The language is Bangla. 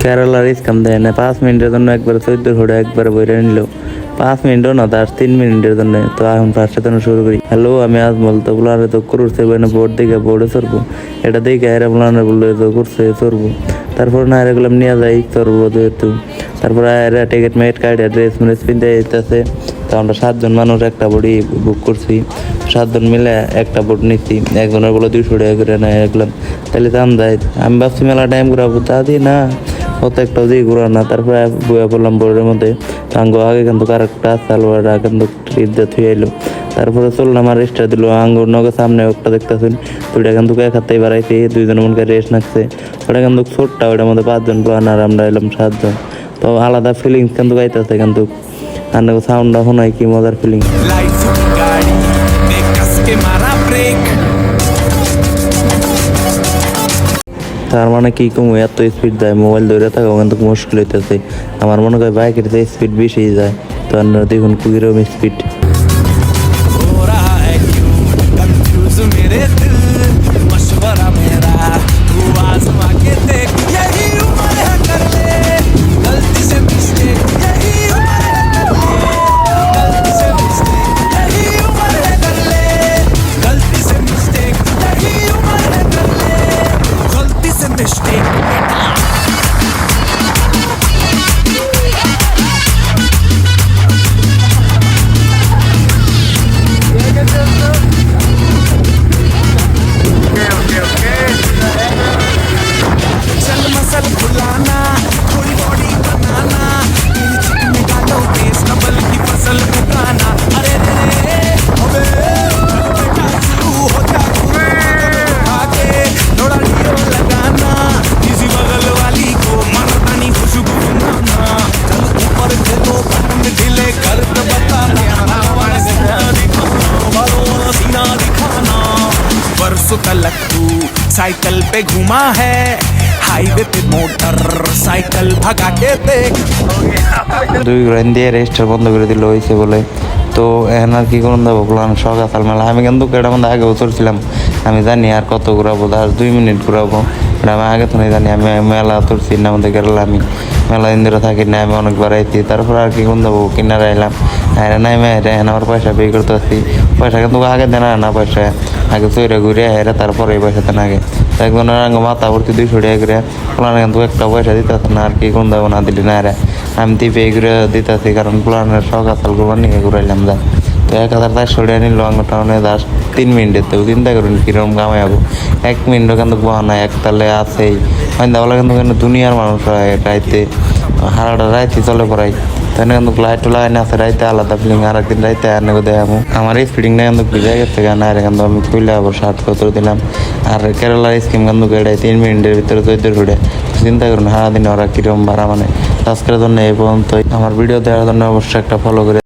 কেরালার স্কাম দেয় না, 5 মিনিটের জন্য একবার 14 ঘোড়া একবার বইরে নিল। 5 মিনিটও না, তার 3 মিনিটের জন্য। তো এখন ফার্স্টে তো শুরু করি। হ্যালো, আমি আজমল। তো বলারে তো করছে বই না, বোর্ড দিকে বোর্ডে চড়বো, এটা দেখে এরা বলারে বললো তো করছে চড়বো। তারপর না এরা গেলাম নিয়ে যাই চড়বো যেহেতু। তারপর এরা টিকিট মেট কার্ড ড্রেস মেস পিনতে যেতেছে। তো আমরা 7 জন মানুষ একটা বডি বুক করছি, 7 জন মিলে একটা বোট নিচ্ছি। একজনের বলে 200 টাকা করে নেয় গেলাম, তাহলে দাম দেয়। আমি ভাবছি মেলা টাইম ঘুরাবো, তা দিই না, অত একটাও দিয়ে ঘুরা না। তারপরে বইয়া পড়লাম বোর্ডের মধ্যে। আঙ্গ আগে কিন্তু কারেক্টটা সালোয়ারটা কিন্তু ট্রিপটা থুয়ে এলো। তারপরে চললাম আর রেস্টটা দিল আঙ্গুর নগের সামনে একটা দেখতেছেন। ওইটা কিন্তু এক হাতেই বাড়াইছে, 2 জন মনকে রেস্ট নাকছে। ওটা কিন্তু ছোটটা, ওইটার মধ্যে 5 জন প্লান আর আমরা এলাম 7 জন। তো আলাদা ফিলিংস কিন্তু গাইতেছে, কিন্তু আর সাউন্ডটা শোনায় কি মজার ফিলিংস। তার মানে কি কমু, এত স্পিড দেয়, মোবাইল ধরে থাকা কিন্তু মুশকিল হইতেছে। আমার মনে হয় বাইকের যে স্পিড বেশি যায়। তো আপনারা দেখুন কিরকম স্পিড। तलक तू साइकिल पे घुमा है, हाईवे पे मोटर साइकिल भगा के देख। 2 ঘন্টা দিয়ে রেস্টার বন্ধ করে দিল হয়েছে বলে। তো এখন আর কি করুন দেবো বললাম সকাল মেলা। আমি কিন্তু এটার মধ্যে আগে চলছিলাম, আমি জানি আর কত ঘুরাবো, আর 2 মিনিট ঘুরাবো। এটা আমি আগে তো জানি। আমি মেলা তুলছি না, আমাদের গেলাম আমি মেলা দিন ধরে থাকি না, আমি অনেকবার আইছি। তারপর আর কি করুন দেবো কিনারে আইলাম, হ্যাঁ নাই মেয়েরা আমার পয়সা পে করতে আসছি। পয়সা কিন্তু আগে দেন না, পয়সা আগে চৈরা ঘুরে হেরে তারপরে এই পয়সা দেন আগে। একজনের আগে মাথা ভর্তি 200 টাকা করে প্লানে কিন্তু একটা পয়সা দিতে আসে না। আর কি করুন দেবো না দিলি না রে, আমি তো পে করে দিতে আসি, কারণ প্লানের সকাল করবার নিয়ে ঘুরাইলাম যা। তো 1400 টাকা নিল আঙ্গুর টাউনে 3 মিনিটের। তো চিন্তা করুন কীরকম কামাই যাবো। 1 মিনিটও কিন্তু বহানা এক তালে আছেই হয় বলে। কিন্তু দুনিয়ার মানুষ হয় রাইতে, হারাটা রাইতে চলে পড়াই। তাই কিন্তু লাইট লাগাই না আছে রাইতে আলাদা ফিলিং। আর একদিন রাইতে আনে দেখাবো আমার এই ফিলিংটা কিন্তু ভিজা গেছে গান। আর কিন্তু আমি খুলে আবার 60 দিলাম। আর কেরালার স্কিম কিন্তু এটাই 3 মিনিটের ভিতরে 14 ঘুরে। চিন্তা করুন সারাদিন ওরা কীরকম ভাড়া মানে। আজকের জন্য এই পর্যন্তই। আমার ভিডিও দেওয়ার জন্য অবশ্যই একটা ফলো করে